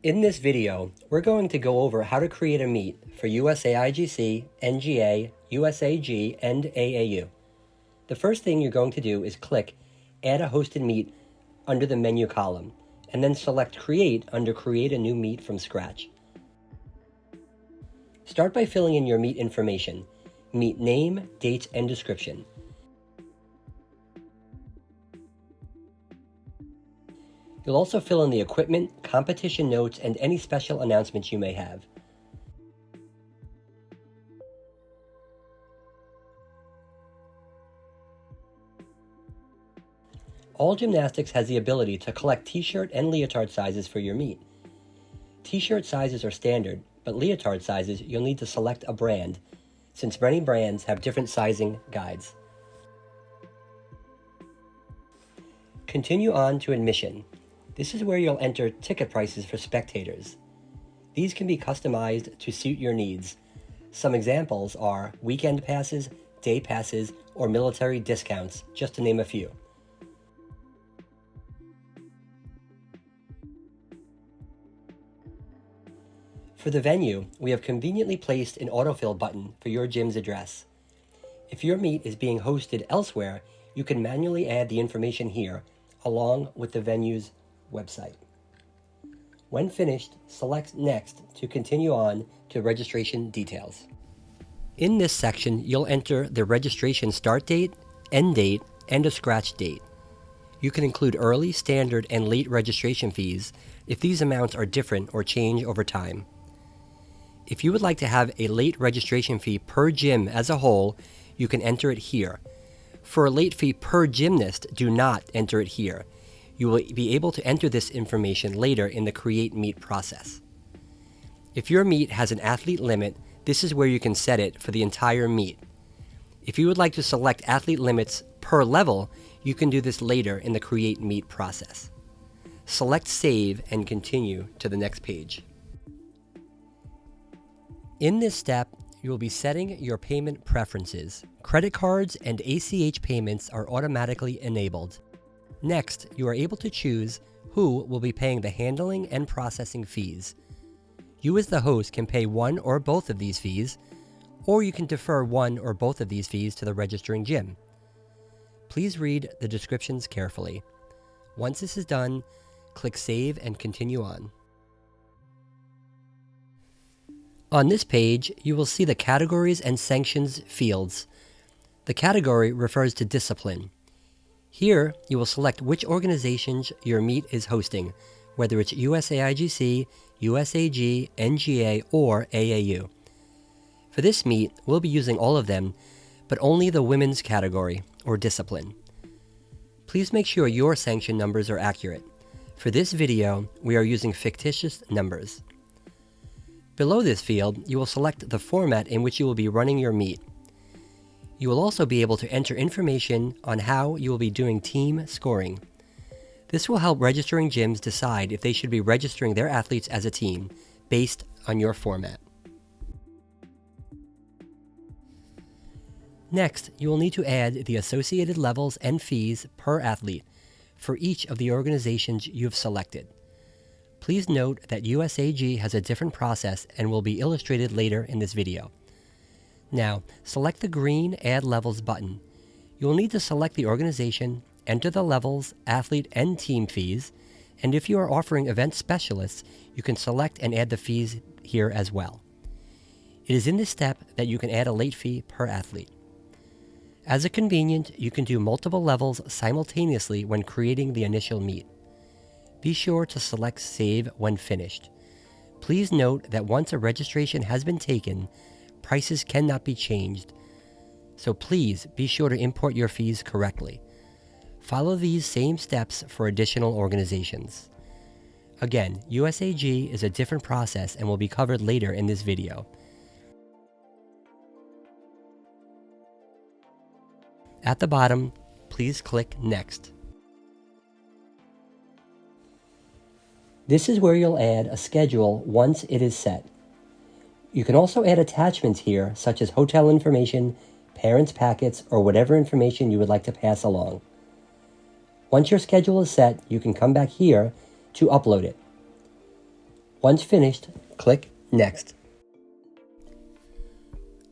In this video, we're going to go over how to create a meet for USAIGC, NGA, USAG, and AAU. The first thing you're going to do is click Add a Hosted Meet under the menu column, and then select Create under Create a New Meet from Scratch. Start by filling in your meet information, meet name, date, and description. You'll also fill in the equipment, competition notes, and any special announcements you may have. AllGymnastics has the ability to collect t-shirt and leotard sizes for your meet. T-shirt sizes are standard, but leotard sizes you'll need to select a brand, since many brands have different sizing guides. Continue on to admission. This is where you'll enter ticket prices for spectators. These can be customized to suit your needs. Some examples are weekend passes, day passes, or military discounts, just to name a few. For the venue, we have conveniently placed an autofill button for your gym's address. If your meet is being hosted elsewhere, you can manually add the information here, along with the venue's website. When finished, select Next to continue on to registration details. In this section, you'll enter the registration start date, end date, and a scratch date. You can include early, standard, and late registration fees if these amounts are different or change over time. If you would like to have a late registration fee per gym as a whole, you can enter it here. For a late fee per gymnast, do not enter it here. You will be able to enter this information later in the Create Meet process. If your meet has an athlete limit, this is where you can set it for the entire meet. If you would like to select athlete limits per level, you can do this later in the Create Meet process. Select Save and continue to the next page. In this step, you will be setting your payment preferences. Credit cards and ACH payments are automatically enabled. Next, you are able to choose who will be paying the handling and processing fees. You as the host can pay one or both of these fees, or you can defer one or both of these fees to the registering gym. Please read the descriptions carefully. Once this is done, click Save and continue on. On this page, you will see the categories and sanctions fields. The category refers to discipline. Here, you will select which organizations your meet is hosting, whether it's USAIGC, USAG, NGA, or AAU. For this meet, we'll be using all of them, but only the women's category, or discipline. Please make sure your sanction numbers are accurate. For this video, we are using fictitious numbers. Below this field, you will select the format in which you will be running your meet. You will also be able to enter information on how you will be doing team scoring. This will help registering gyms decide if they should be registering their athletes as a team, based on your format. Next, you will need to add the associated levels and fees per athlete for each of the organizations you've selected. Please note that USAG has a different process and will be illustrated later in this video. Now, select the green Add Levels button. You will need to select the organization, enter the levels, athlete, and team fees, and if you are offering event specialists, you can select and add the fees here as well. It is in this step that you can add a late fee per athlete. As a convenient, you can do multiple levels simultaneously when creating the initial meet. Be sure to select Save when finished. Please note that once a registration has been taken, prices cannot be changed, so please be sure to import your fees correctly. Follow these same steps for additional organizations. Again, USAG is a different process and will be covered later in this video. At the bottom, please click Next. This is where you'll add a schedule once it is set. You can also add attachments here, such as hotel information, parents' packets, or whatever information you would like to pass along. Once your schedule is set, you can come back here to upload it. Once finished, click Next.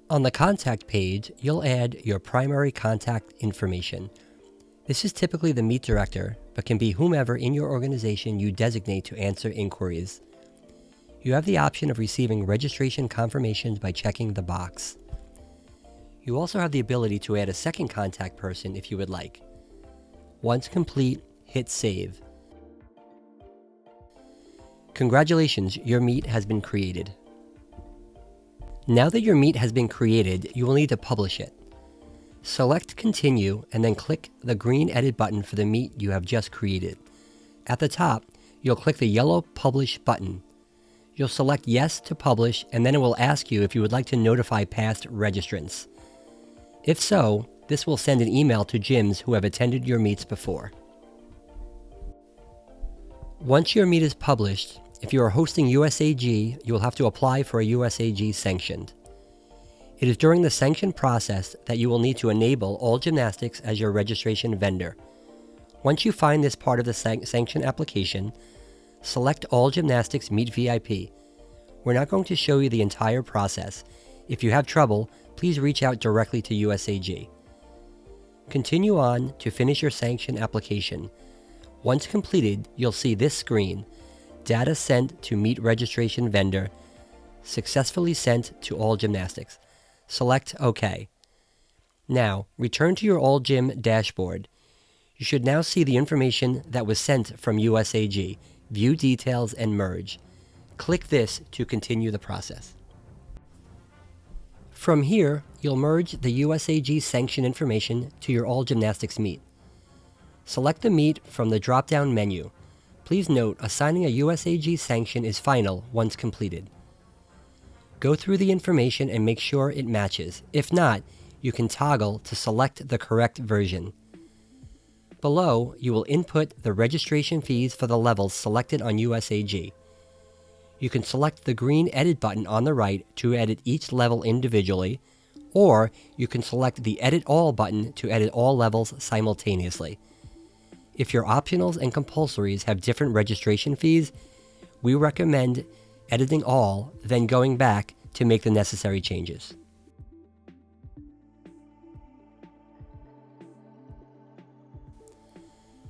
On the contact page, you'll add your primary contact information. This is typically the meet director, but can be whomever in your organization you designate to answer inquiries. You have the option of receiving registration confirmations by checking the box. You also have the ability to add a second contact person if you would like. Once complete, hit Save. Congratulations, your meet has been created. Now that your meet has been created, you will need to publish it. Select Continue and then click the green Edit button for the meet you have just created. At the top, you'll click the yellow Publish button. You'll select Yes to publish, and then it will ask you if you would like to notify past registrants. If so, this will send an email to gyms who have attended your meets before. Once your meet is published, if you are hosting USAG, you will have to apply for a USAG sanctioned. It is during the sanction process that you will need to enable AllGymnastics as your registration vendor. Once you find this part of the sanction application, select AllGymnastics Meet VIP. We're not going to show you the entire process. If you have trouble, please reach out directly to USAG. Continue on to finish your sanction application. Once completed, you'll see this screen: Data sent to Meet Registration Vendor, successfully sent to AllGymnastics. Select OK. Now, return to your AllGym dashboard. You should now see the information that was sent from USAG, View Details and Merge. Click this to continue the process. From here, you'll merge the USAG sanction information to your AllGymnastics meet. Select the meet from the drop-down menu. Please note, assigning a USAG sanction is final once completed. Go through the information and make sure it matches. If not, you can toggle to select the correct version. Below, you will input the registration fees for the levels selected on USAG. You can select the green Edit button on the right to edit each level individually, or you can select the Edit All button to edit all levels simultaneously. If your optionals and compulsories have different registration fees, we recommend editing all, then going back to make the necessary changes.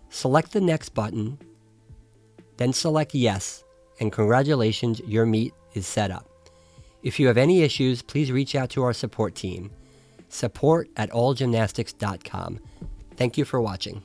Select the Next button, then select Yes, and congratulations, your meet is set up. If you have any issues, please reach out to our support team. support@allgymnastics.com. Thank you for watching.